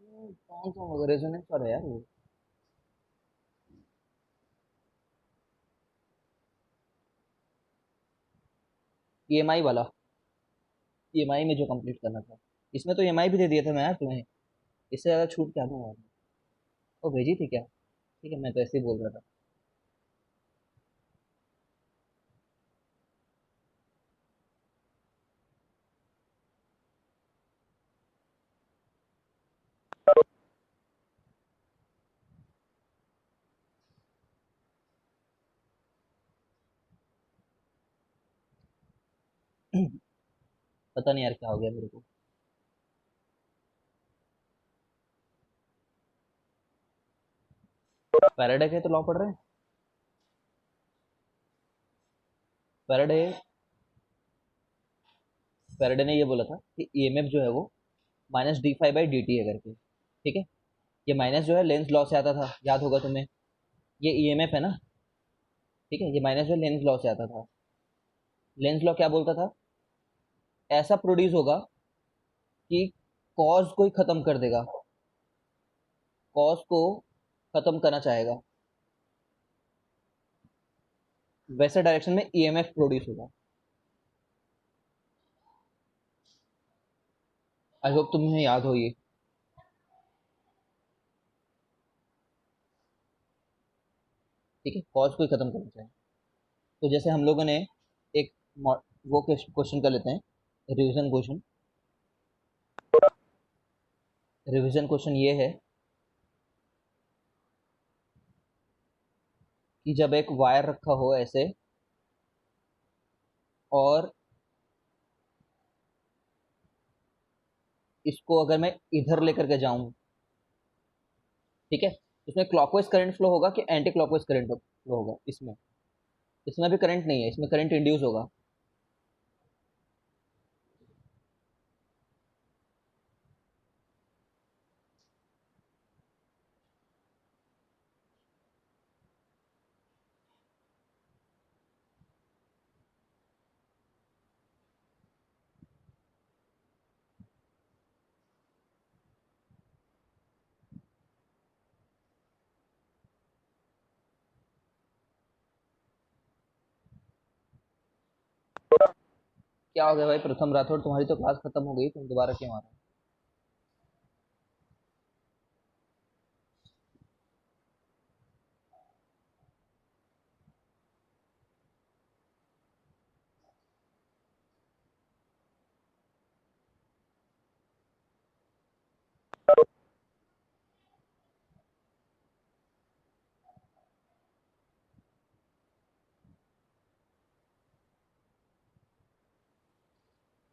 कौन सा रेजोनेंस पर है यार वो? ईएमआई वाला, ईएमआई में जो कंप्लीट करना था। इसमें तो ईएमआई भी दे दिया था मैं यार तुम्हें, इससे ज़्यादा छूट क्या दूंगा मैं? वो भेजी थी क्या? ठीक है, मैं तो ऐसे ही बोल रहा था। पता नहीं यार क्या हो गया मेरे को। फैराडे के तो लॉ पढ़ रहे हैं। फैराडे फैराडे ने ये बोला था कि ईएमएफ जो है वो minus D five by D T है करके। ठीक है, ये माइनस जो है लेंस लॉ से आता था, याद होगा तुम्हें। ये ईएमएफ है ना। ठीक है, ये माइनस जो लेंस लॉ से आता था। लेंस लॉ क्या बोलता था? ऐसा प्रोड्यूस होगा कि कॉज को ही खत्म कर देगा, कॉज को खत्म करना चाहेगा, वैसे डायरेक्शन में ईएमएफ प्रोड्यूस होगा। आई होप तुम्हें याद हो ये। ठीक है, कॉज को ही खत्म करना चाहिए। तो जैसे हम लोगों ने एक वो क्वेश्चन कर लेते हैं, रिवीजन क्वेश्चन। रिवीजन क्वेश्चन ये है कि जब एक वायर रखा हो ऐसे, और इसको अगर मैं इधर लेकर के जाऊं, ठीक है, इसमें क्लॉकवाइज करंट फ्लो होगा कि एंटी क्लॉकवाइज करंट फ्लो होगा? इसमें इसमें भी करंट नहीं है, इसमें करंट इंड्यूस होगा। क्या हो गया भाई प्रथम राठौड़, तुम्हारी तो क्लास खत्म हो गई, तुम दोबारा क्यों आ रहे हो?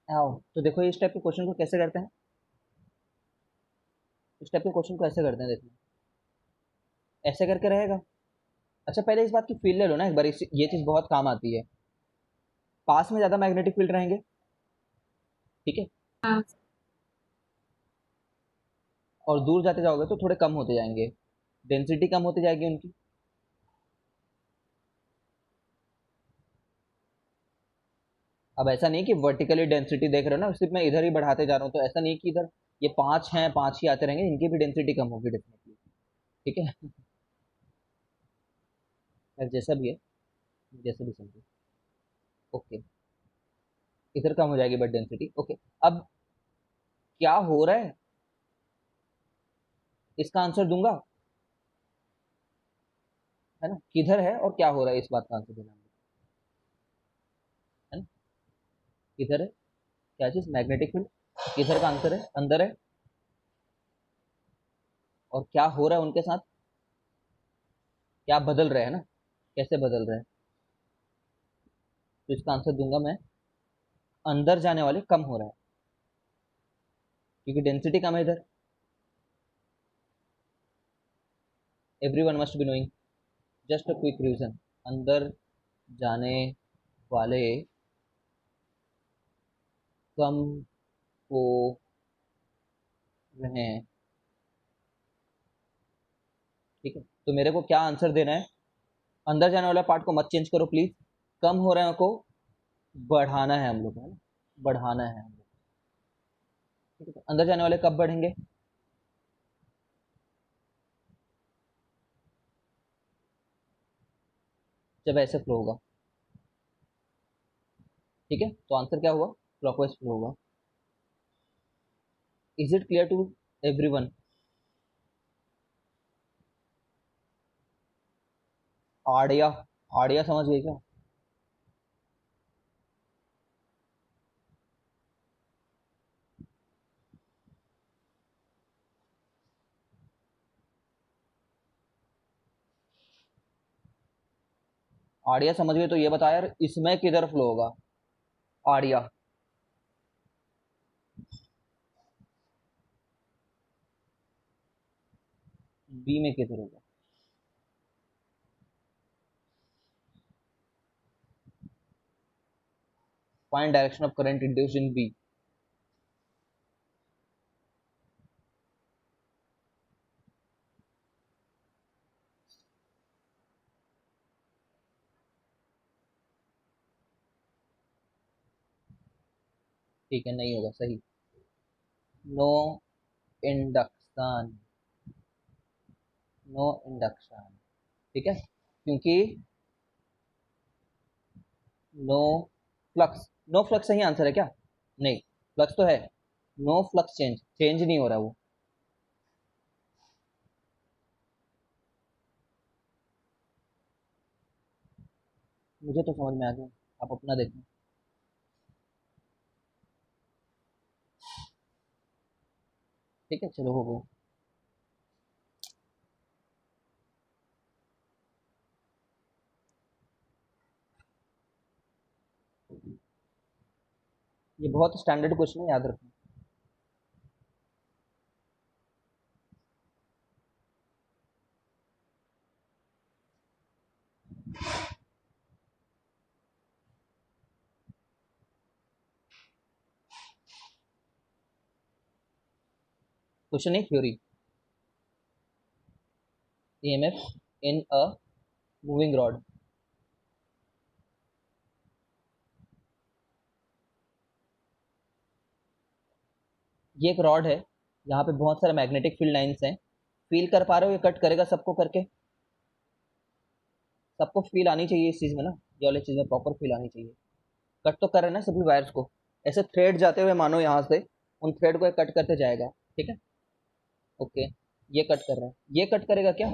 आओ तो देखो इस टाइप के क्वेश्चन को कैसे करते हैं। इस टाइप के क्वेश्चन को ऐसे करते हैं, देखो ऐसे करके रहेगा। अच्छा पहले इस बात की फील ले लो ना एक बार, ये चीज बहुत काम आती है। पास में ज्यादा मैग्नेटिक फील्ड रहेंगे, ठीक है, हाँ। और दूर जाते जाओगे तो थोड़े कम होते जाएंगे, डेंसिटी कम होती जाएगी उनकी। अब ऐसा नहीं कि वर्टिकली डेंसिटी देख रहे हो ना, सिर्फ मैं इधर ही बढ़ाते जा रहा हूँ, तो ऐसा नहीं कि इधर ये पांच हैं, पांच ही आते रहेंगे, इनकी भी डेंसिटी कम होगी डेफिनेटली। ठीक है। यार जैसा भी है, जैसे भी समझो। ओके, इधर कम हो जाएगी बट डेंसिटी। ओके, अब क्या हो रहा है इसका आंसर दूंगा, है ना, किधर है और क्या हो रहा है इस बात का आंसर देना है ना। किधर है, क्या चीज, मैग्नेटिक फील्ड, किधर का आंसर है, अंदर है, और क्या हो रहा है उनके साथ, क्या बदल रहे हैं ना, कैसे बदल रहे हैं। तो इसका आंसर दूंगा मैं, अंदर जाने वाले कम हो रहा है, क्योंकि डेंसिटी कम है इधर। Everyone must be knowing, just a quick revision. अंदर जाने वाले कम हो रहे हैं। ठीक है, तो मेरे को क्या आंसर देना है? अंदर जाने वाला पार्ट को मत चेंज करो प्लीज। कम हो रहे हैं को बढ़ाना है हम लोग, है ना, बढ़ाना है हम लोग। ठीक है, तो अंदर जाने वाले कब बढ़ेंगे? जब ऐसे फ्लो होगा। ठीक है, तो आंसर क्या हुआ? क्लॉकवाइज फ्लो होगा। Is it clear to everyone? आड़िया, आड़िया समझ गए क्या? आड़िया समझ गए तो ये बता यार, इसमें किधर फ्लो होगा आड़िया? बी में किधर होगा? Find direction of current induced in B. ठीक है, नहीं होगा सही। No induction, no induction. ठीक है, क्योंकि नो फ्लक्स, नो फ्लक्स सही आंसर है क्या? नहीं, फ्लक्स तो है। नो फ्लक्स चेंज, चेंज नहीं हो रहा वो। मुझे तो समझ में आ गया, आप अपना देखें। ठीक है, चलो हो गया। ये बहुत स्टैंडर्ड क्वेश्चन है, याद रखना। क्वेश्चन नहीं, theory. EMF in a moving rod. ये एक रॉड है, यहाँ पे बहुत सारे मैग्नेटिक फील्ड लाइंस हैं। फील कर पा रहे हो? ये कट करेगा सबको करके। सबको फील आनी चाहिए इस चीज में ना, ये वाली चीज में प्रॉपर फील आनी चाहिए। कट तो कर रहे हैं ना सभी वायर्स को। ऐसे थ्रेड जाते हुए मानो यहाँ से, उन थ्रेड को कट करते जाएगा। ठीक है, ओके। ये कट कर रहा है, ये कट करेगा क्या?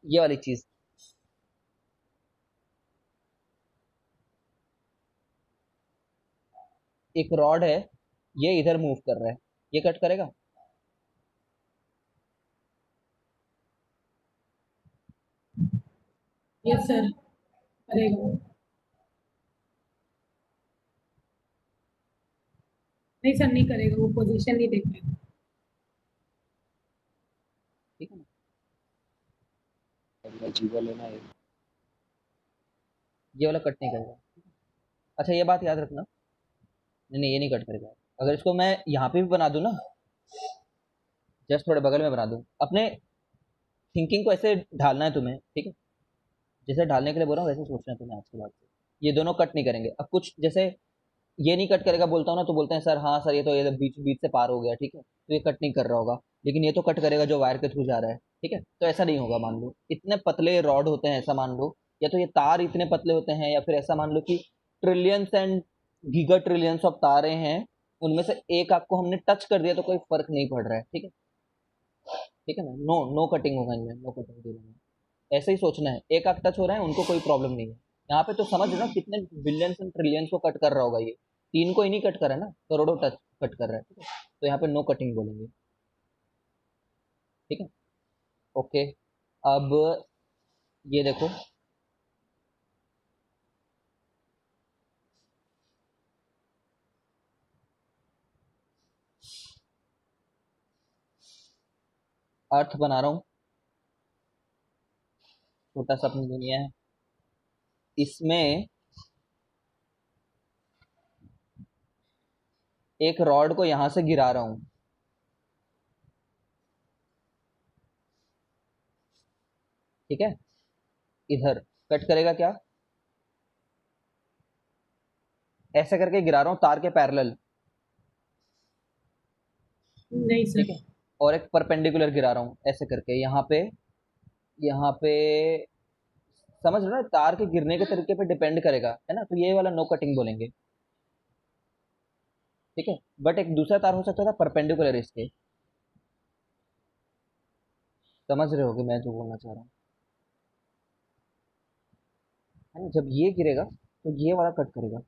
ये वाली चीज। एक रॉड है, ये इधर मूव कर रहा है, ये कट करेगा? यस सर, करेगा। नहीं सर, नहीं करेगा, वो पोजीशन नहीं देख रहे। ठीक है ना, जीवा लेना है, ये वाला कट नहीं करेगा। अच्छा, ये बात याद रखना। नहीं नहीं, ये नहीं कट करेगा। अगर इसको मैं यहाँ पे भी बना दूँ ना, जस्ट थोड़े बगल में बना दूँ, अपने थिंकिंग को ऐसे ढालना है तुम्हें। ठीक है, जैसे ढालने के लिए बोल रहा हूँ वैसे सोचना है तुम्हें आज के बाद से। ये दोनों कट नहीं करेंगे। अब कुछ जैसे ये नहीं कट करेगा बोलता हूँ ना, तो बोलते हैं सर हाँ सर, ये तो ये बीच बीच से पार हो गया। ठीक है, तो ये कट नहीं कर रहा होगा, लेकिन ये तो कट करेगा जो वायर के थ्रू जा रहा है। ठीक है, तो ऐसा नहीं होगा। मान लो इतने पतले रॉड होते हैं, ऐसा मान लो, या तो ये तार इतने पतले होते हैं, या फिर ऐसा मान लो कि trillions and giga trillions of तारे हैं, उनमें से एक आपको हमने टच कर दिया तो कोई फर्क नहीं पड़ रहा है। ठीक है, ठीक है ना, नो नो कटिंग होगा इनमें, नो कटिंग होगा। ऐसे ही सोचना है, एक आध टच हो रहा है उनको कोई प्रॉब्लम नहीं है। यहाँ पे तो समझ ना कितने बिलियंस एंड ट्रिलियंस को कट कर रहा होगा ये। तीन को ही नहीं कट कर रहा है ना, करोड़ों टच कट कर रहा है। ठीक है, तो यहाँ पे नो कटिंग बोलेंगे। ठीक है, ओके। अब ये देखो, अर्थ बना रहा हूँ, छोटा सा अपनी दुनिया है, इसमें एक रॉड को यहां से गिरा रहा हूँ। ठीक है, इधर कट करेगा क्या? ऐसे करके गिरा रहा हूँ तार के पैरेलल। नहीं ठीक सर। है, और एक परपेंडिकुलर गिरा रहा हूँ ऐसे करके यहाँ पे, यहाँ पे समझ रहे हो ना, तार के गिरने के तरीके पे डिपेंड करेगा, है ना, तो ये वाला नो कटिंग बोलेंगे। ठीक है, बट एक दूसरा तार हो सकता था परपेंडिकुलर इसके। समझ रहे होगे मैं जो बोलना चाह रहा हूँ, है ना, जब ये गिरेगा तो ये वाला कट करेगा।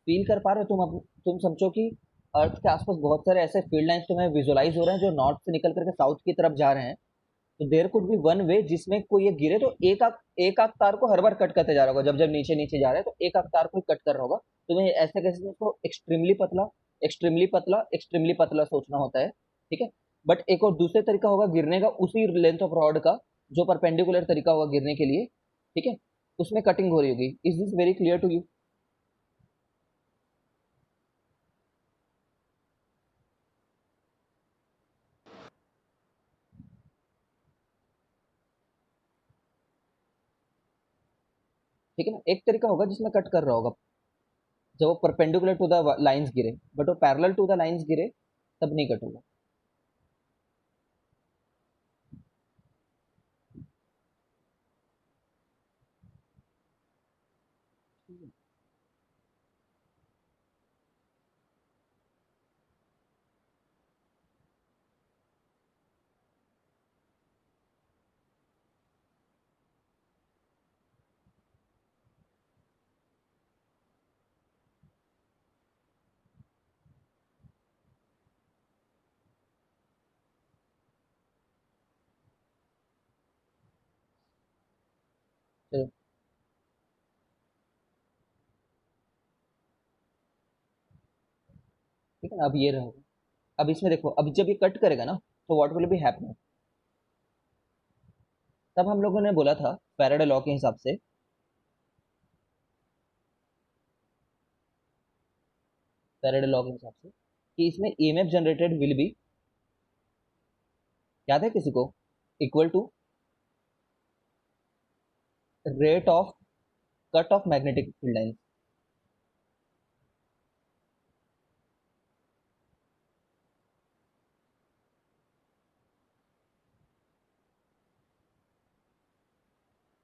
फील कर पा रहे हो तुम? अब तुम समझो कि अर्थ के आसपास बहुत सारे ऐसे फील्ड लाइंस तुम्हें विजुअलाइज हो रहे हैं जो नॉर्थ से निकल करके साउथ की तरफ जा रहे हैं। तो there could be one way जिसमें कोई ये गिरे तो एक आख तार को हर बार कट करते जा रहा होगा, जब जब नीचे नीचे जा रहा है तो एक आख तार को ही कट कर रहा होगा। तुम्हें ऐसे कैसे इसको एक्सट्रीमली पतला, एक्सट्रीमली पतला, एक्सट्रीमली पतला सोचना होता है। ठीक है, बट एक और दूसरे तरीका होगा गिरने का उसी लेंथ ऑफ रॉड का, जो परपेंडिकुलर तरीका होगा गिरने के लिए। ठीक है, उसमें कटिंग हो रही होगी। Is this very clear to you? ठीक है ना, एक तरीका होगा जिसमें कट कर रहा होगा जब वो परपेंडिकुलर टू द लाइंस गिरे, बट वो पैरेलल टू द लाइंस गिरे तब नहीं कट होगा। चलो, ठीक है ना, अब ये रहा। अब इसमें देखो, अब जब ये कट करेगा ना तो व्हाट विल बी हैपनिंग। तब हम लोगों ने बोला था फैराडे लॉ के हिसाब से, फैराडे लॉ के हिसाब से कि इसमें ईएमएफ जनरेटेड विल बी, याद है किसी को, equal to rate of cut of magnetic field lines.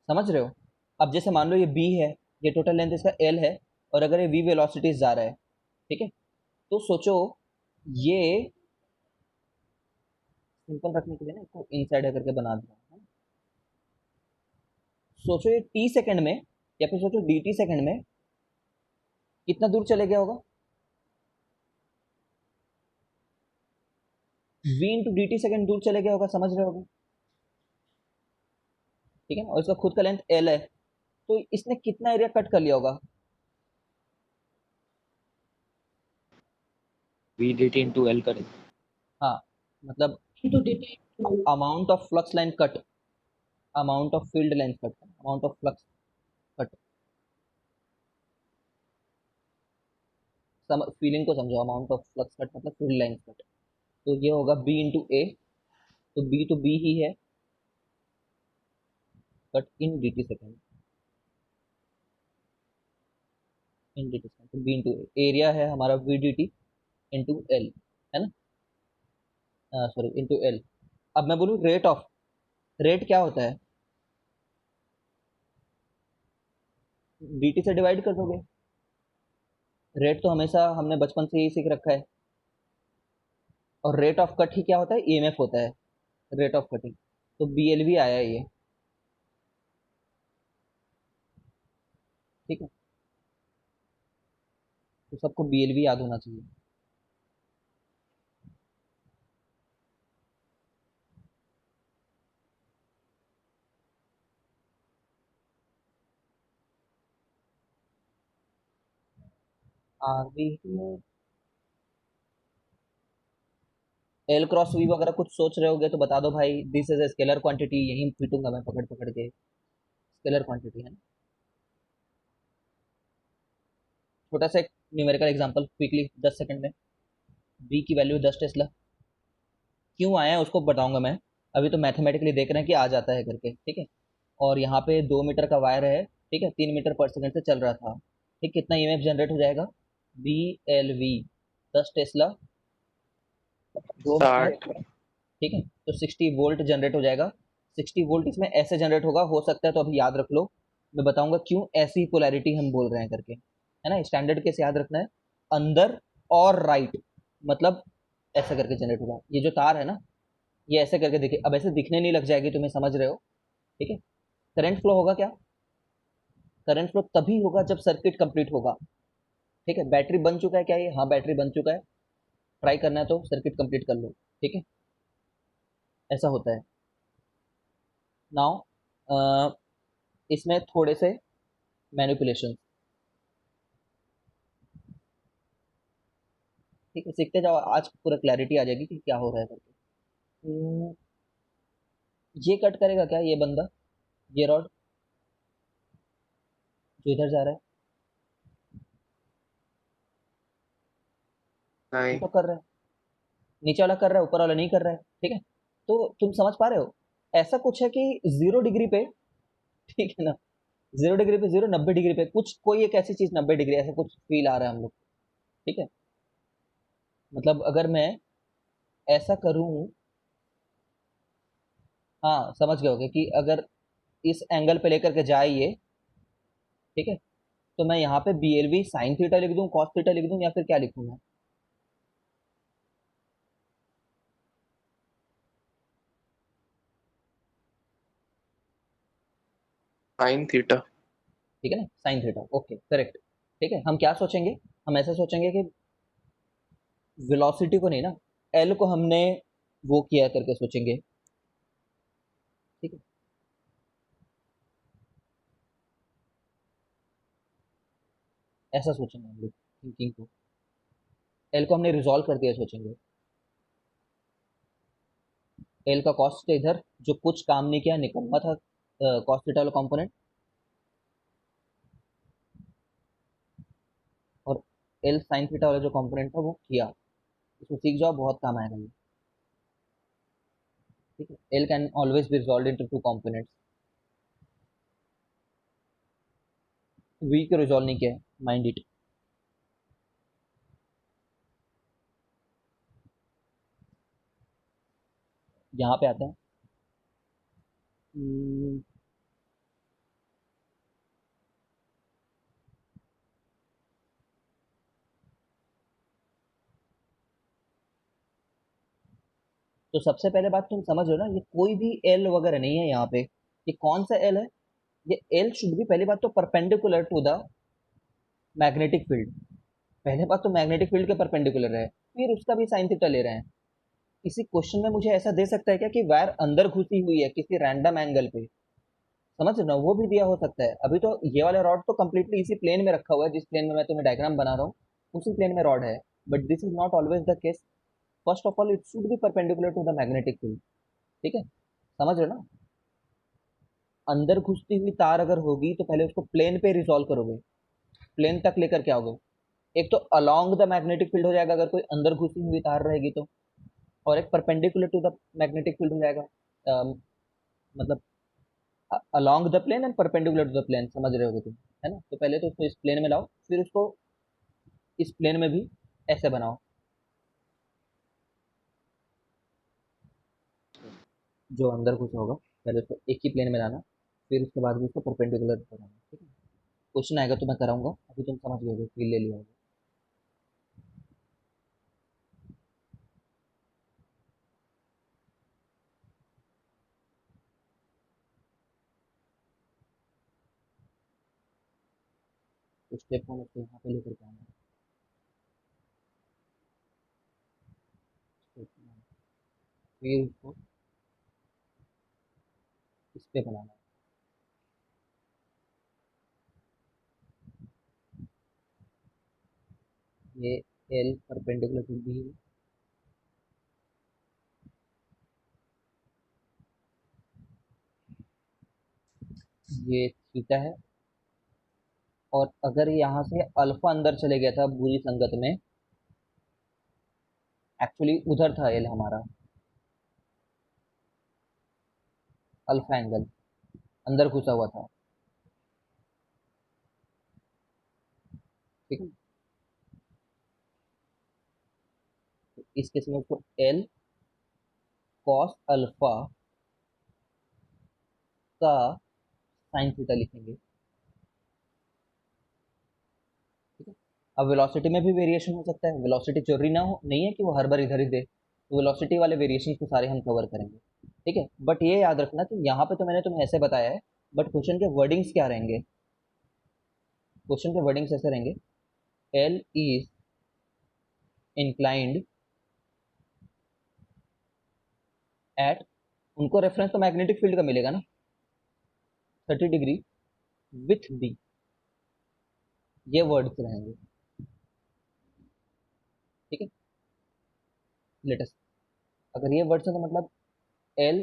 समझ रहे हो? अब जैसे मान लो ये बी है, ये टोटल लेंथ इसका एल है, और अगर ये वी वेलोसिटी जा रहा है, ठीक है, तो सोचो ये, सिंपल रखने के लिए ना इसको इनसाइड करके बना दिया है। सोचो ये टी सेकंड में, या फिर सोचो डी टी सेकंड में कितना दूर चले गया होगा। V into D T second दूर चले गया होगा, समझ रहे होगे? ठीक है ना, और इसका खुद का लेंथ एल है, तो इसने कितना एरिया कट कर लिया होगा? V D T into L करें। हाँ, मतलब into detail. Amount of flux line cut, amount of field line cut, amount of flux cut. Feeling को समझो, अमाउंट ऑफ फ्लक्स कट मतलब फील्ड लाइन कट। तो ये होगा बी इंटू ए, तो बी ही है, but in D T second, in D T second, तो बी इंटू ए, एरिया है हमारा V D T into L, है ना, सॉरी इंटू एल। अब मैं बोलूँ रेट ऑफ, रेट क्या होता है? डी टी से डिवाइड कर दोगे। रेट तो हमेशा हमने बचपन से ही सीख रखा है। और रेट ऑफ कट ही क्या होता है? ईएमएफ होता है, रेट ऑफ कटिंग। तो बीएलवी आया है ये। ठीक है, तो सबको बीएलवी याद होना चाहिए। आरवी एल क्रॉस वी वगैरह कुछ सोच रहे होगे तो बता दो भाई, this is a scalar quantity, यही पीटूंगा मैं पकड़ पकड़ के, स्केलर क्वांटिटी है ना। छोटा सा एक न्यूमेरिकल एग्जांपल क्विकली 10 सेकंड में। बी की वैल्यू 10 टेस्ला, क्यों आया है उसको बताऊंगा मैं, अभी तो मैथमेटिकली देख रहे हैं कि आ जाता है करके। ठीक है, और यहाँ पे 2 मीटर का वायर है, ठीक है, 3 मीटर पर सेकेंड से चल रहा था, ठीक, कितना ईएमएफ जनरेट हो जाएगा, B L V 10 tesla 2 metre, 60। ठीक है, तो 60 वोल्ट जनरेट हो जाएगा। 60 वोल्ट इसमें ऐसे जनरेट होगा, हो सकता है तो अभी याद रख लो, मैं बताऊंगा क्यों ऐसी पोलैरिटी हम बोल रहे हैं करके, है ना, स्टैंडर्ड केस याद रखना है, अंदर और राइट, मतलब ऐसा करके जनरेट होगा। ये जो तार है ना, ये ऐसे करके दिखे, अब ऐसे दिखने नहीं लग जाएगी, तुम्हें समझ रहे हो, ठीक है। करंट फ्लो होगा क्या, करंट फ्लो तभी होगा जब सर्किट कंप्लीट होगा, ठीक है। बैटरी बन चुका है क्या ये, हाँ बैटरी बन चुका है, ट्राई करना है तो सर्किट कंप्लीट कर लो, ठीक है, ऐसा होता है। नाउ इसमें थोड़े से मैनिपुलेशन, ठीक है, सीखते जाओ, आज पूरा क्लैरिटी आ जाएगी कि क्या हो रहा है करके। ये कट करेगा क्या ये बंदा, ये रॉड जो इधर जा रहा है, ये नहीं। तो कर रहा है, नीचे वाला कर रहा है, ऊपर वाला नहीं कर रहा है, ठीक है। तो तुम समझ पा रहे हो, ऐसा कुछ है कि 0 डिग्री पे, ठीक है ना, 0 डिग्री पे जीरो, 90 डिग्री पे कुछ, कोई एक ऐसी चीज 90 डिग्री, ऐसा कुछ फील आ रहा है हम लोग, ठीक है। मतलब अगर मैं ऐसा करूं, हाँ समझ गए होगे कि अगर इस एंगल पे लेकर के जाए ये, ठीक है, तो मैं यहाँ पे B L V sine theta लिख दूं, कॉस थीटा लिख दूं, या फिर क्या लिखूं मैं, साइन थीटा। ठीक है ना, साइन थीटा, ओके करेक्ट, ठीक है। हम क्या सोचेंगे, हम ऐसा सोचेंगे कि वेलोसिटी को नहीं ना, एल को हमने वो किया करके सोचेंगे, ठीक है, ऐसा सोचेंगे हम लोग थिंकिंग को, एल को हमने रिजॉल्व कर दिया सोचेंगे, एल का कॉस्ट इधर जो कुछ काम नहीं किया, निकम्मा था कॉस्ट थीटा वाला कंपोनेंट, और एल साइन थीटा वाला जो कंपोनेंट था वो किया, इसको सीख जाओ, बहुत काम आएगा ये, ठीक है। L can always be resolve into two components, V को रिजॉल्व नहीं किया है, माइंड इट। यहाँ पे आते हैं, हम्म, तो सबसे पहले बात तुम समझ लो ना, ये कोई भी एल वगैरह नहीं है यहाँ पे, ये कौन सा एल है, ये एल शुड भी, पहली बात तो perpendicular to the magnetic field, पहले बात तो मैग्नेटिक फील्ड के परपेंडिकुलर है, फिर उसका भी साइन थीटा ले रहे हैं। इसी क्वेश्चन में मुझे ऐसा दे सकता है क्या कि वायर अंदर घुसी हुई है किसी रैंडम एंगल पे, समझ रहे हो ना, वो भी दिया हो सकता है। अभी तो ये वाला रॉड तो कम्प्लीटली इसी प्लेन में रखा हुआ है, जिस प्लेन में मैं तुम्हें डायग्राम बना रहा हूँ उसी प्लेन में रॉड है, but this is not always the case. First of all it should be perpendicular to the magnetic field, ठीक है, समझ रहे हो ना। अंदर घुसती हुई तार अगर होगी तो पहले उसको प्लेन पे रिजॉल्व करोगे, प्लेन तक लेकर के आओगे, एक तो अलोंग द मैग्नेटिक फील्ड हो जाएगा अगर कोई अंदर घुसी हुई तार रहेगी तो, और एक perpendicular to the magnetic field हो जाएगा, मतलब along the plane and perpendicular to the plane, समझ रहे होगे तुम, है ना। तो पहले तो उसको इस प्लेन में लाओ, फिर उसको इस प्लेन में भी ऐसे बनाओ, जो अंदर घुसा होगा पहले उसको एक ही प्लेन में लाना, फिर उसके बाद भी उसको परपेंडिकुलर बनाना, ठीक है। क्वेश्चन आएगा तो मैं कराऊंगा, अभी तुम समझ गए, फील ले लिया होगा। तो स्टेप वन उसको यहाँ पे लेकर के आना, स्टेप वन, फिर उसको इस पे बनाना, ये एल परपेंडिकुलर टू बी, ये थीटा है, और अगर यहाँ से अल्फा अंदर चले गया था बुरी संगत में, एक्चुअली उधर था एल हमारा, अल्फा एंगल अंदर घुसा हुआ था, ठीक है। तो इस केस में उसको एल कॉस अल्फा का साइन थीटा लिखेंगे। ठीक है। अब वेलोसिटी में भी वेरिएशन हो सकता है, वेलोसिटी जरूरी ना हो, नहीं है कि वो हर बार इधर ही दे, तो वेलोसिटी वाले वेरिएशन को सारे हम कवर करेंगे। ठीक है, बट ये याद रखना कि यहाँ पे तो मैंने तुम्हें ऐसे बताया है, बट क्वेश्चन के वर्डिंग्स क्या रहेंगे, क्वेश्चन के वर्डिंग्स ऐसे रहेंगे, एल इज इंक्लाइंड एट, उनको रेफरेंस तो मैग्नेटिक फील्ड का मिलेगा ना, 30 डिग्री विथ बी, ये वर्ड्स रहेंगे। ठीक है, लेटेस्ट अगर ये वर्ड्स है तो मतलब एल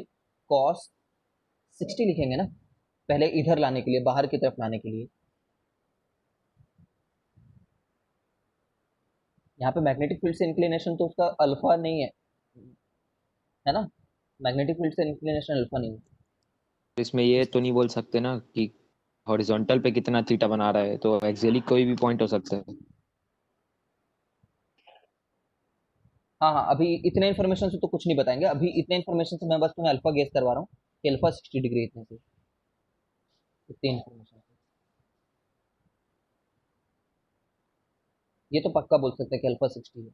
कॉस 60 लिखेंगे ना, पहले इधर लाने के लिए, बाहर की तरफ लाने के लिए। यहाँ पे मैग्नेटिक फील्ड से इंक्लिनेशन तो उसका अल्फा नहीं है ना, मैग्नेटिक फील्ड से इंक्लिनेशन अल्फा नहीं है। इसमें ये तो नहीं बोल सकते ना कि हॉरिजॉन्टल पे कितना थीटा बना रहा है, तो एक्सियली कोई भी पॉइंट हो सकता है। हाँ हाँ, अभी इतने इन्फॉर्मेशन से तो कुछ नहीं बताएंगे, अभी इतने इन्फॉर्मेशन से मैं बस तुम्हें अल्फा गेस करवा रहा हूँ कि अल्फा 60 डिग्री इतने से, इतनी इन्फॉर्मेशन से ये तो पक्का बोल सकते हैं कि अल्फा 60 है।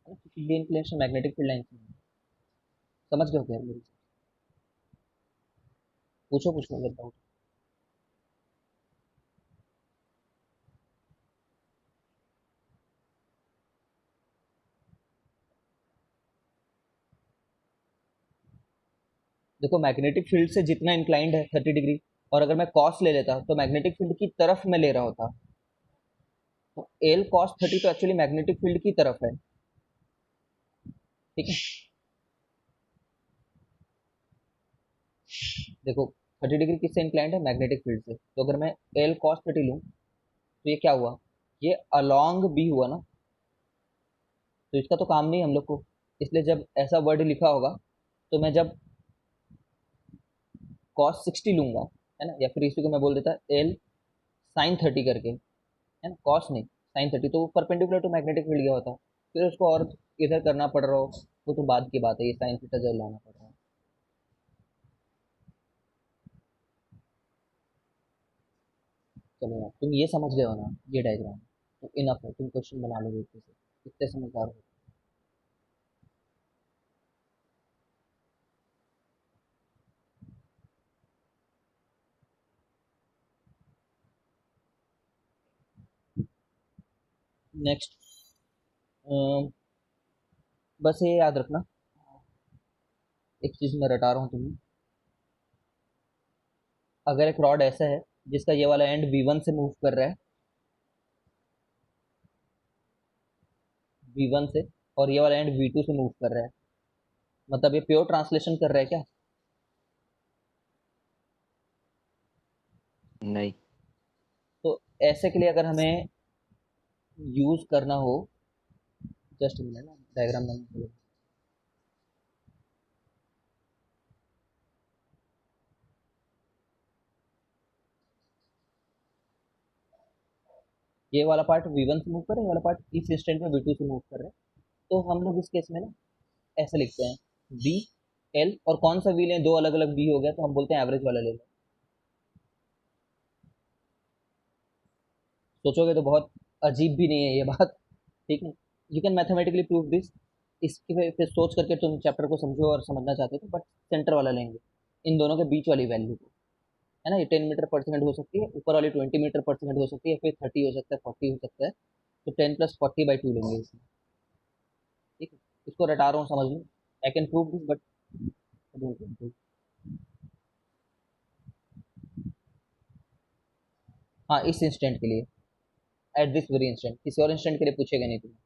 क्योंकि ये इंक्लिनेशन मैग्नेटिक फील्ड लाइन से है। समझ गए हो क्या मेरी? पूछो पूछो अगर डाउट। देखो मैग्नेटिक फील्ड से जितना इंक्लाइंड है 30 डिग्री, और अगर मैं कॉस ले लेता तो मैग्नेटिक फील्ड की तरफ में ले रहा होता, तो एल कॉस 30 तो एक्चुअली मैग्नेटिक फील्ड की तरफ है। ठीक है, देखो 30 डिग्री किससे इंक्लाइंड है, मैग्नेटिक फील्ड से, तो अगर मैं एल कॉस 30 लूँ तो ये क्या हुआ, ये अलॉन्ग बी हुआ ना, तो इसका तो काम नहीं है हम लोग को, इसलिए जब ऐसा वर्ड लिखा होगा तो मैं जब कॉस 60 लूंगा, है ना, या फिर इसी को मैं बोल देता एल साइन 30 करके, है ना, कॉस नहीं साइन 30, तो वो परपेंडिकुलर टू मैग्नेटिक फील्ड गया होता, फिर उसको और इधर करना पड़ रहा हो, वो तो बाद की बात है, ये साइन थीटा जब लाना पड़ रहा है। चलो यार तुम ये समझ गए हो ना ये डायग्राम, तो इनफ है, तुम क्वेश्चन बना लोगे इतने से, इतने समझदार हो। नेक्स्ट, बस ये याद रखना, एक चीज मैं रटा रहा हूँ तुम्हें, अगर एक रॉड ऐसा है जिसका ये वाला एंड V1 से मूव कर रहा है, V1 से, और ये वाला एंड V2 से मूव कर रहा है, मतलब ये प्योर ट्रांसलेशन कर रहा है क्या? नहीं। तो ऐसे के लिए अगर हमें यूज करना हो, जस्ट मिनट ना डायग्राम बनाने के लिए, ये वाला पार्ट V1 से मूव कर रहा है, ये वाला पार्ट इस इंस्टेंट में V2 से मूव कर रहा है, तो हम लोग इस केस में ना ऐसे लिखते हैं बी एल, और कौन सा वी लें, दो अलग अलग बी हो गया तो हम बोलते हैं एवरेज वाला ले लो। सोचोगे तो बहुत अजीब भी नहीं है ये बात, ठीक है, you can mathematically prove this, इसके फिर सोच करके तुम चैप्टर को समझो और समझना चाहते हो तो, बट सेंटर वाला लेंगे, इन दोनों के बीच वाली वैल्यू को, है ना, ये 10 मीटर पर सेकेंड हो सकती है, ऊपर वाली 20 मीटर पर सेकेंड हो सकती है, फिर 30 हो सकता है, 40 हो सकता है, तो 10 + 40/2 लेंगे इसमें। ठीक है, इसको रटा रहा हूँ समझ लो, I can prove this but हाँ इस इंस्टेंट के लिए, एट दिस वेरी इंस्टेंट, किसी और इंस्टेंट के लिए पूछेगा नहीं तुम्हें।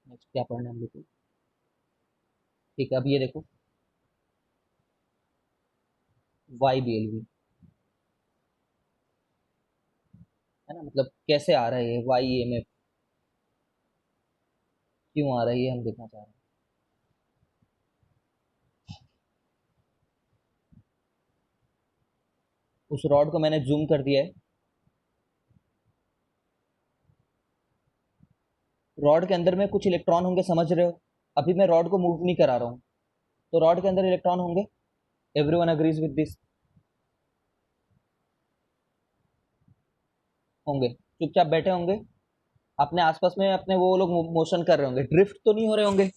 नेक्स्ट क्या पढ़ना है हम लोग को? ठीक है, अब ये देखो वाई बी एल वी, है ना, मतलब कैसे आ रहा है ये वाई ईएमएफ, क्यों आ रहा है ये हम देखना चाह रहे हैं। उस रॉड को मैंने जूम कर दिया है। रॉड के अंदर में कुछ इलेक्ट्रॉन होंगे, समझ रहे हो। अभी मैं रॉड को मूव नहीं करा रहा हूँ, तो रॉड के अंदर इलेक्ट्रॉन होंगे। Everyone agrees with this? होंगे, चुपचाप बैठे होंगे, अपने आसपास में अपने वो लोग मोशन कर रहे होंगे, ड्रिफ्ट तो नहीं हो रहे होंगे।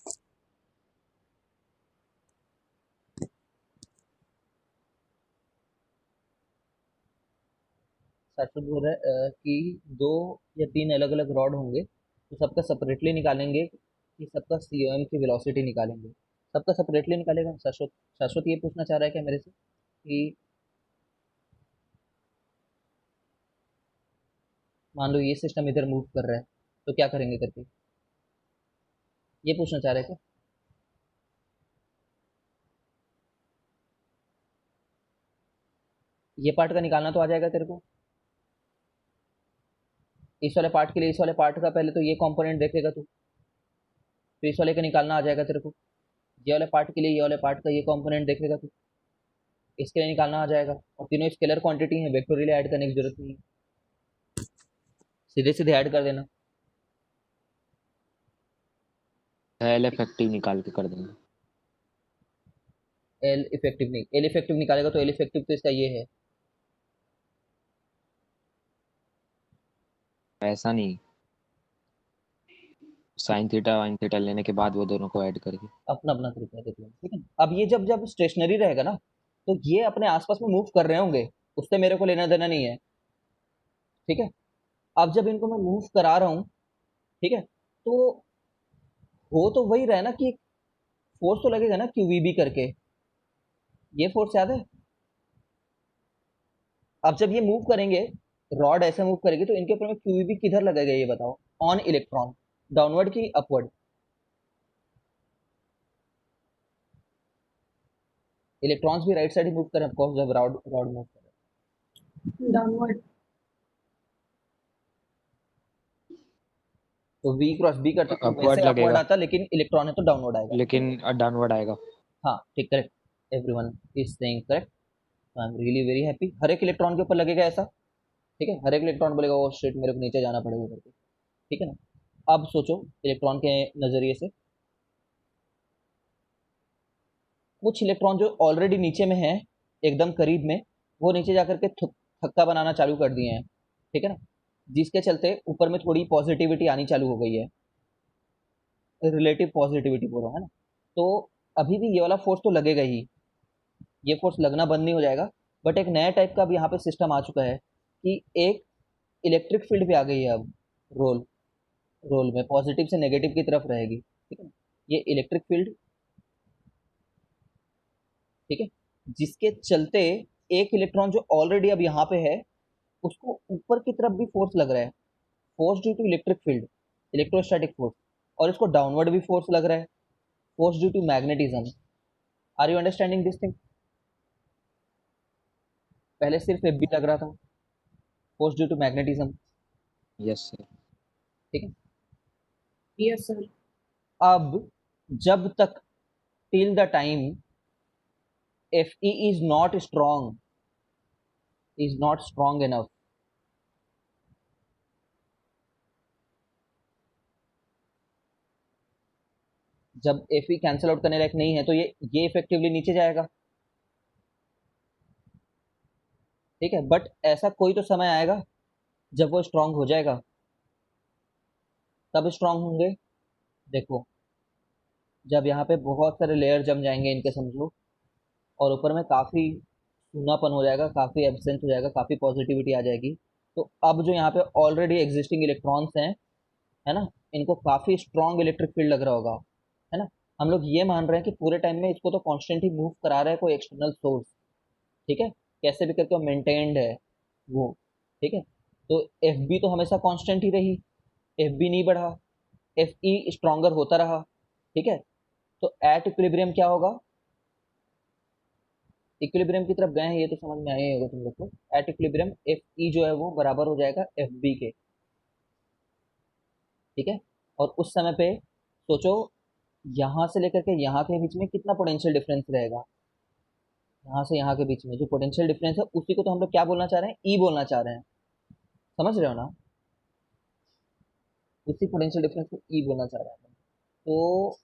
शाश्वत बोल रहा है कि 2 या 3 अलग अलग रॉड होंगे, तो सबका सेपरेटली निकालेंगे कि सबका सीओएम की वेलोसिटी निकालेंगे। सबका सेपरेटली निकालेगा शाश्वत। शाश्वत ये पूछना चाह रहा है क्या मेरे से कि मान लो ये सिस्टम इधर मूव कर रहा है तो क्या करेंगे करके, ये पूछना चाह रहे थे। ये पार्ट का निकालना तो आ जाएगा तेरे को। इस वाले पार्ट के लिए इस वाले पार्ट का पहले तो ये कंपोनेंट देखेगा तू, फिर इस वाले का निकालना आ जाएगा तेरे को। ये वाले पार्ट के लिए ये वाले पार्ट का ये कंपोनेंट देखेगा तू, इसके लिए निकालना आ जाएगा। और तीनों स्केलर क्वांटिटी है, वेक्टोरियली ऐड करने की जरूरत नहीं है, सीधे सीधे ऐड कर देना। एल इफेक्टिव निकाल के कर देंगे। एल इफेक्टिव नहीं, एल इफेक्टिव निकालेगा तो एल इफेक्टिव तो इसका ये है। ऐसा नहीं, साइन थीटा वाइन थीटा लेने के बाद वो दोनों को ऐड करके। अपना अपना तरीका है, देख लो, ठीक है। अब ये जब जब स्टेशनरी रहेगा ना, तो ये अपने आसपास में मूव कर रहे होंगे, उससे मेरे को लेना देना नहीं है, ठीक है। अब जब इनको मैं मूव करा रहा हूँ, ठीक है, तो हो तो वही रहा है ना कि फोर्स तो लगेगा ना, क्यूवीबी करके। ये फोर्स याद है। अब जब ये मूव करेंगे, रॉड ऐसे मूव करेगी, तो इनके ऊपर में क्यूवीबी किधर लगेगा ये बताओ। ऑन इलेक्ट्रॉन, डाउनवर्ड की अपवर्ड। इलेक्ट्रॉन्स भी राइट साइड ही मूव करें ऑफकोर्स, जब रॉड रॉड मूव करे। डाउनवर्ड। तो वी क्रॉस बी करते तो वैसे अपवर्ड अपवर्ड लगेगा, आता, लेकिन इलेक्ट्रॉन है तो डाउनवर्ड आएगा। लेकिन डाउनवर्ड आएगा। हाँ ठीक, correct, everyone is saying correct. I am really very happy. हर एक इलेक्ट्रॉन के ऊपर लगेगा ऐसा, ठीक है। हर एक इलेक्ट्रॉन बोलेगा ओ शिट मेरे को नीचे जाना पड़ेगा करके, ठीक है ना। अब सोचो इलेक्ट्रॉन के नजरिए से, कुछ इलेक्ट्रॉन जो ऑलरेडी नीचे में है, एकदम करीब में, वो नीचे जाकर के थक्का बनाना चालू कर दिए हैं, ठीक है ना, जिसके चलते ऊपर में थोड़ी पॉजिटिविटी आनी चालू हो गई है। रिलेटिव पॉजिटिविटी बोल रहा हूँ, है ना। तो अभी भी ये वाला फोर्स तो लगेगा ही, ये फोर्स लगना बंद नहीं हो जाएगा। बट एक नया टाइप का अब यहाँ पे सिस्टम आ चुका है कि एक इलेक्ट्रिक फील्ड भी आ गई है अब। रोल रोल में पॉजिटिव से नेगेटिव की तरफ रहेगी, ठीक है ना। ये इलेक्ट्रिक फील्ड, ठीक है, जिसके चलते एक इलेक्ट्रॉन जो ऑलरेडी अब यहाँ पे है, उसको ऊपर की तरफ भी फोर्स लग रहा है, force due to electric field, electrostatic force. और इसको डाउनवर्ड भी फोर्स लग रहा है, force due to magnetism. Are you understanding this thing. पहले सिर्फ एफ बी लग रहा था, force due to magnetism, yes sir. ठीक है। Yes sir. अब जब तक till the time F E is not strong enough, जब एफ ई कैंसिल आउट करने लायक नहीं है, तो ये इफेक्टिवली नीचे जाएगा, ठीक है। बट ऐसा कोई तो समय आएगा जब वो स्ट्रांग हो जाएगा। तब स्ट्रांग होंगे, देखो, जब यहाँ पे बहुत सारे लेयर जम जाएंगे इनके, समझो, और ऊपर में काफ़ी सूनापन हो जाएगा, काफ़ी एब्सेंस हो जाएगा, काफ़ी पॉजिटिविटी आ जाएगी। तो अब जो यहाँ पे ऑलरेडी एग्जिस्टिंग इलेक्ट्रॉन्स हैं, है ना, इनको काफ़ी स्ट्रॉन्ग इलेक्ट्रिक फील्ड लग रहा होगा, है ना। हम लोग ये मान रहे हैं कि पूरे टाइम में इसको तो कॉन्स्टेंट ही मूव करा रहा है कोई एक्सटर्नल सोर्स, ठीक है, कैसे भी करके वो मेंटेन्ड है वो, ठीक है। तो एफ बी तो हमेशा कांस्टेंट ही रही, एफ बी नहीं बढ़ा, एफ ई स्ट्रॉन्गर होता रहा, ठीक है। तो एट इक्विलिब्रियम क्या होगा, इक्विलिब्रियम की तरफ गए हैं, ये तो समझ में आया होगा तुम लोग को। एट इक्विलिब्रियम एफ ई जो है वो बराबर हो जाएगा एफ बी के, ठीक है। और उस समय पे सोचो यहाँ से लेकर के यहाँ के बीच में कितना पोटेंशियल डिफरेंस रहेगा, यहाँ से यहाँ के बीच में जो पोटेंशियल डिफरेंस है उसी को तो हम लोग क्या बोलना चाह रहे हैं, ई बोलना चाह रहे हैं, समझ रहे हो ना। उसी पोटेंशियल डिफरेंस को ई बोलना चाह रहे हैं। तो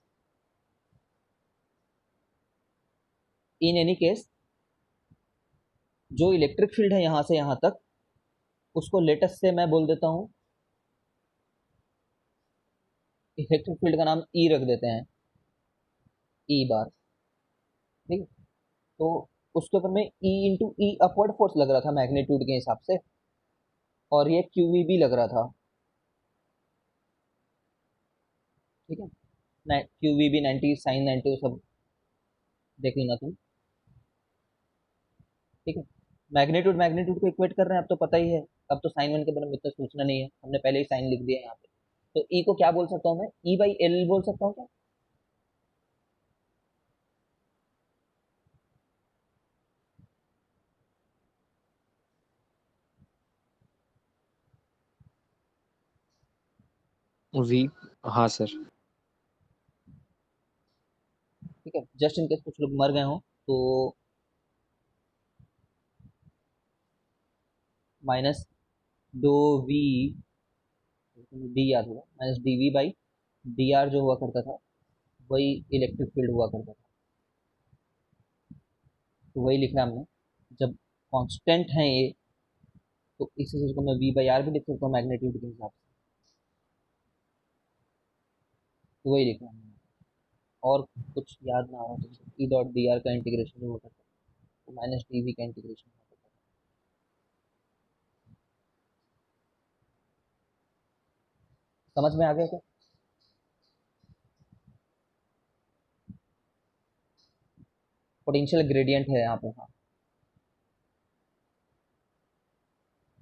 इन एनी केस जो इलेक्ट्रिक फील्ड है यहाँ से यहाँ तक, उसको लेटेस्ट से मैं बोल देता हूँ, इलेक्ट्रिक फील्ड का नाम ई रख देते हैं, ई बार, ठीक है। तो उसके ऊपर में ई इंटू ई अपवर्ड फोर्स लग रहा था मैग्नीट्यूड के हिसाब से, और ये क्यू वी भी लग रहा था, ठीक है। क्यू वी भी 90 साइन 90 सब देख लेना तुम, ठीक है। मैग्नीट्यूड मैग्नीट्यूड को इक्वेट कर रहे हैं, अब तो पता ही है, अब तो साइन वन के बारे में इतना सोचना नहीं है, हमने पहले ही साइन लिख दिया यहाँ पे। तो ई को क्या बोल सकता हूँ मैं, ई बाई एल बोल सकता हूँ क्या। वी, हाँ सर। ठीक है, जस्ट इन केस कुछ लोग मर गए हों तो माइनस दो वी, डी याद होगा, minus D V by D R जो हुआ करता था वही इलेक्ट्रिक फील्ड हुआ करता था, तो वही लिखा हमने। जब कांस्टेंट है ये, तो इस चीज को मैं वी बाई आर भी लिख सकता हूँ मैग्नीट्यूड के हिसाब से, तो वही लिखा हमने। और कुछ याद ना आ रहा तो ई डॉट डी आर का इंटीग्रेशन जो होता था तो माइनस डी वी का इंटीग्रेशन होता था। समझ में आ गया क्या। पोटेंशियल ग्रेडियंट है यहाँ पे, हाँ।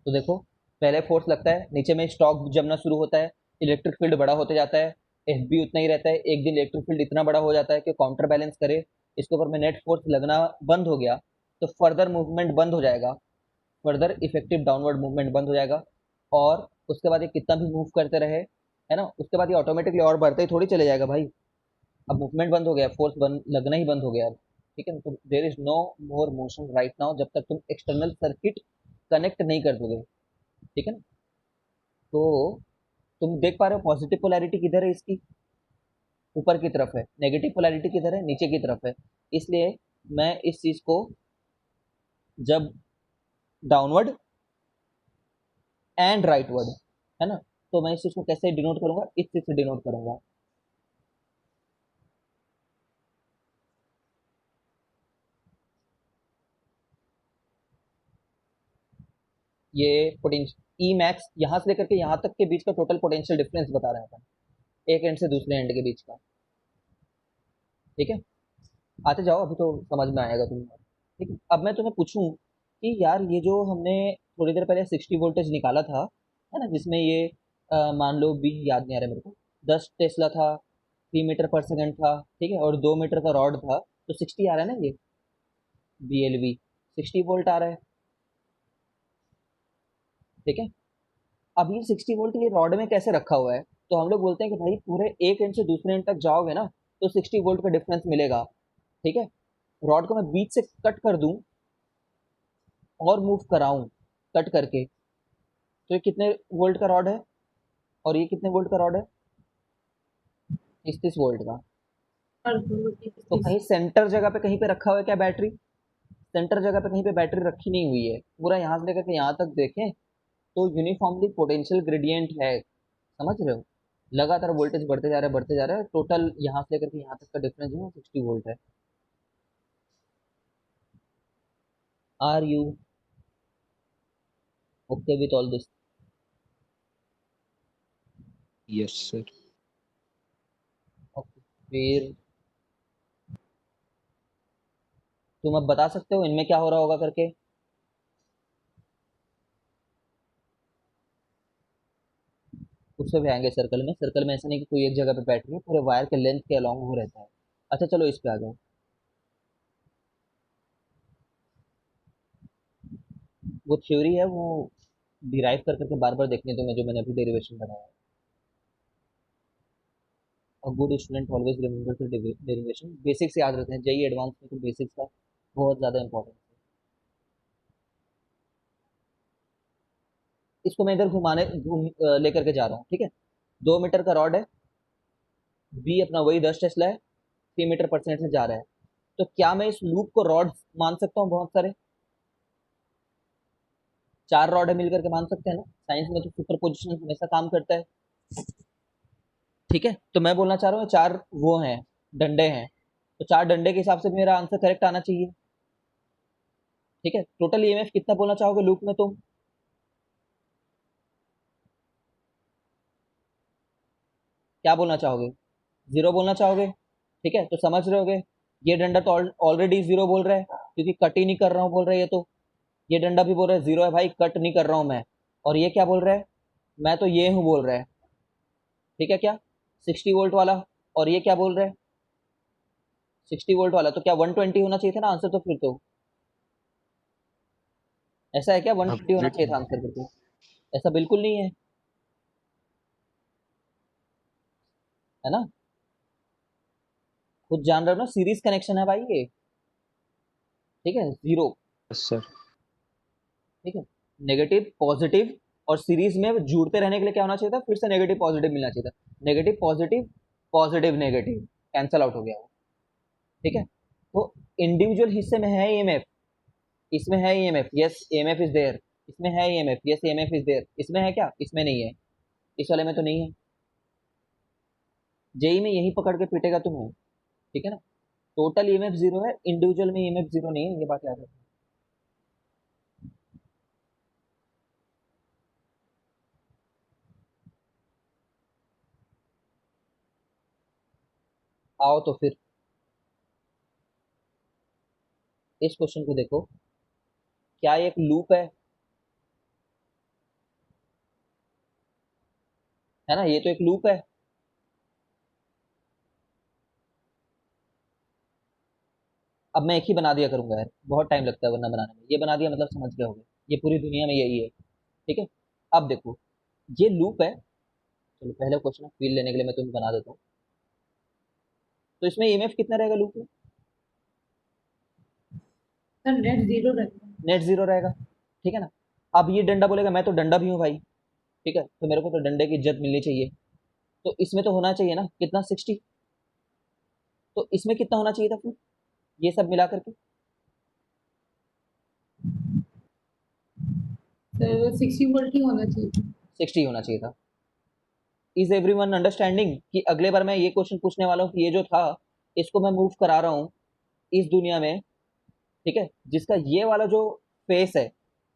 तो देखो पहले फोर्स लगता है, नीचे में स्टॉक जमना शुरू होता है, इलेक्ट्रिक फील्ड बड़ा होते जाता है, एफ बी उतना ही रहता है, एक दिन इलेक्ट्रिक फील्ड इतना बड़ा हो जाता है कि काउंटर बैलेंस करे, इसके ऊपर में नेट फोर्स लगना बंद हो गया, तो फर्दर मूवमेंट बंद हो जाएगा, फर्दर इफेक्टिव डाउनवर्ड मूवमेंट बंद हो जाएगा। और उसके बाद ये कितना भी मूव करते रहे, है ना, उसके बाद ये ऑटोमेटिकली और बढ़ते ही थोड़ी चले जाएगा भाई। अब मूवमेंट बंद हो गया, फोर्स बंद लगना ही बंद हो गया अब, ठीक है। तो there is no more motion right now जब तक तुम एक्सटर्नल सर्किट कनेक्ट नहीं कर दोगे, ठीक है ना। तो तुम देख पा रहे हो पॉजिटिव पोलैरिटी किधर है इसकी, ऊपर की तरफ है, नेगेटिव पोलैरिटी किधर है, नीचे की तरफ है। इसलिए मैं इस चीज को जब डाउनवर्ड एंड राइटवर्ड, है ना, तो मैं इस चीज को कैसे डिनोट करूंगा, इस चीज से डिनोट करूंगा। ये पोटेंशियल ई मैक्स यहाँ से लेकर के यहाँ तक के बीच का टोटल पोटेंशियल डिफरेंस बता रहे हैं अपन, एक एंड से दूसरे एंड के बीच का, ठीक है। आते जाओ, अभी तो समझ में आएगा तुम्हें, ठीक है। अब मैं तुम्हें पूछूं कि यार ये जो हमने थोड़ी देर पहले 60 वोल्टेज निकाला था, है ना, जिसमें ये मान लो बी याद नहीं आ रहा मेरे को, 10 टेस्ला था, 3 मीटर पर सेकेंड था, ठीक है, और 2 मीटर का रॉड था, तो 60 आ रहा है ना, ये बी एल वी 60 वोल्ट आ रहा है, ठीक है। अब ये 60 वोल्ट ये रॉड में कैसे रखा हुआ है, तो हम लोग बोलते हैं कि भाई पूरे एक एंड से दूसरे एंड तक जाओगे ना तो 60 वोल्ट का डिफरेंस मिलेगा, ठीक है। रॉड को मैं बीच से कट कर दूं और मूव कराऊं कट करके, तो ये कितने वोल्ट का रॉड है, और ये कितने वोल्ट का रॉड है, 30 वोल्ट का। और दोनों की तो कहीं सेंटर जगह पे कहीं पे रखा हुआ है क्या बैटरी, सेंटर जगह पे कहीं पे बैटरी रखी नहीं हुई है, पूरा यहाँ से लेकर के यहाँ तक देखें तो यूनिफॉर्मली पोटेंशियल ग्रेडियंट है, समझ रहे हो। लगातार वोल्टेज बढ़ते जा रहा है बढ़ते जा रहा है, टोटल यहाँ से लेकर के यहाँ तक का डिफरेंस जो है 60 वोल्ट है। Are you okay with all this. Yes sir. Okay, फिर तुम अब बता सकते हो इनमें क्या हो रहा होगा करके। उससे भी आएंगे सर्कल में ऐसा नहीं कि कोई एक जगह पे बैठ रही है, पूरे वायर के लेंथ के अलॉन्ग हो रहता है। अच्छा चलो इस पे आ जाओ। वो थ्योरी है, वो डिराइव कर करके बार बार देखने दो, मैं जो मैंने अभी डेरिवेशन बनाया है। A good student always remember the derivation, basics याद रहते हैं, जेई एडवांस में तो बेसिक्स का बहुत ज़्यादा इंपॉर्टेंस है। इसको मैं इधर लेकर के जा रहा हूँ, ठीक है। 2 मीटर का रॉड है, बी अपना वही 10 टेस्ला है, 3 मीटर/सेकंड से जा रहा है। तो क्या मैं इस लूप को रॉड मान सकता हूँ? बहुत सारे 4 रॉड है मिलकर के मान सकते हैं ना, साइंस में तो सुपर पोजिशन हमेशा काम करता है, ठीक है। तो मैं बोलना चाह रहा हूँ 4 वो हैं, डंडे हैं, तो 4 डंडे के हिसाब से मेरा आंसर करेक्ट आना चाहिए, ठीक है। टोटल ईएमएफ कितना बोलना चाहोगे लूप में तुम? क्या बोलना चाहोगे? 0 बोलना चाहोगे? ठीक है, तो समझ रहे होगे, ये डंडा तो ऑलरेडी 0 बोल रहा है, क्योंकि कट ही नहीं कर रहा हूँ बोल रहा है ये तो। ये डंडा भी बोल रहा है 0 है भाई, कट नहीं कर रहा हूँ मैं। और ये क्या बोल रहा है? मैं तो ये हूँ बोल रहा है, ठीक है। क्या 60 वोल्ट वाला? और ये क्या बोल रहा है? 60 वोल्ट वाला। तो क्या 120 होना चाहिए था ना आंसर? तो फिर तो ऐसा है क्या, 120 होना चाहिए था आंसर? फिर तो ऐसा बिल्कुल नहीं है ना। खुद जान रहे हो ना, सीरीज कनेक्शन है भाई ये, ठीक है। 0, यस सर। ठीक है। नेगेटिव पॉजिटिव और सीरीज में जुड़ते रहने के लिए क्या होना चाहिए था? फिर से नेगेटिव पॉजिटिव मिलना चाहिए था। Negative positive, positive negative, cancel out हो गया वो, ठीक है। तो इंडिविजुअल हिस्से में है ईएमएफ, इसमें है EMF, yes EMF is there. इसमें है EMF, yes EMF is there. इसमें है क्या? इसमें नहीं है, इस वाले में तो नहीं है। जेई में यही पकड़ के पीटेगा तुम्हें, ठीक है ना। टोटल ईएमएफ 0 है, इंडिविजुअल में ईएमएफ 0 नहीं है, ये बात याद रखना। आओ तो फिर इस क्वेश्चन को देखो, क्या ये एक लूप है ना? ये तो एक लूप है। अब मैं एक ही बना दिया करूंगा यार, बहुत टाइम लगता है वरना बनाने में। ये बना दिया मतलब समझ गए होगे, ये पूरी दुनिया में यही है, ठीक है। अब देखो, ये लूप है। चलो पहले क्वेश्चन फील लेने के लिए मैं तुम्हें बना देता हूँ। तो इसमें ईएमएफ कितना रहेगा लूप में? सर नेट 0 रहेगा। नेट 0 रहेगा, ठीक है ना। अब ये डंडा बोलेगा मैं तो डंडा भी हूँ भाई, ठीक है, तो मेरे को तो डंडे की इज्जत मिलनी चाहिए। तो इसमें तो होना चाहिए ना कितना, 60। तो इसमें कितना होना चाहिए था फिर, ये सब मिला करके? सर 60 वोल्ट ही होना चाहिए। 60 होना चाहिए था। इज एवरीवन अंडरस्टैंडिंग कि अगले बार मैं ये क्वेश्चन पूछने वाला हूँ कि ये जो था, इसको मैं मूव करा रहा हूँ इस दुनिया में, ठीक है, जिसका ये वाला जो फेस है,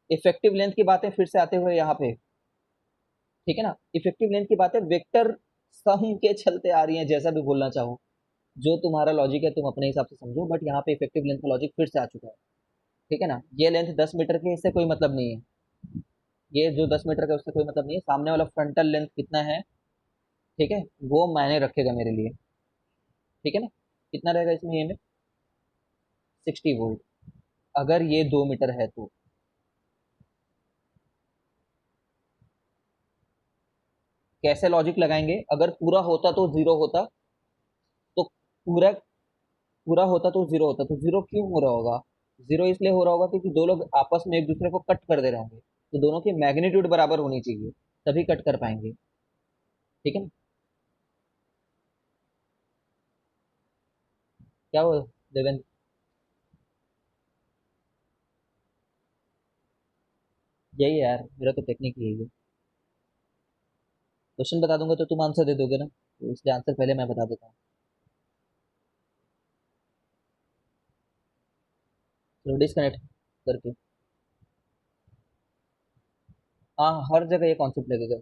इफेक्टिव लेंथ की बातें फिर से आते हुए यहाँ पे, ठीक है ना। इफेक्टिव लेंथ की बातें वेक्टर सम के चलते आ रही हैं, जैसा भी बोलना चाहो, जो तुम्हारा लॉजिक है तुम अपने हिसाब से समझो, बट यहाँ पे इफेक्टिव लेंथ का लॉजिक फिर से आ चुका है, ठीक है ना। ये लेंथ 10 मीटर की, इससे कोई मतलब नहीं है। ये जो 10 मीटर का उससे कोई मतलब नहीं है। सामने वाला फ्रंटल लेंथ कितना है, ठीक है, वो मायने रखेगा मेरे लिए, ठीक है ना। कितना रहेगा इसमें ये में? 60 वोल्ट, अगर ये 2 मीटर है तो। कैसे लॉजिक लगाएंगे? अगर पूरा होता तो 0 होता, तो पूरा पूरा होता तो 0 होता, तो 0 क्यों हो रहा होगा? 0 इसलिए हो रहा होगा क्योंकि दो लोग आपस में एक दूसरे को कट कर दे रहे होंगे, तो दोनों की मैग्नीट्यूड बराबर होनी चाहिए, तभी कट कर पाएंगे, ठीक है ना। क्या वो देवेंद्र, यही है यार, मेरा तो टेक्निक यही है। क्वेश्चन बता दूंगा तो तुम आंसर दे दोगे ना, तो इसलिए आंसर पहले मैं बता देता हूँ। चलो डिस्कनेक्ट करके, हाँ हर जगह ये कॉन्सेप्ट लगेगा।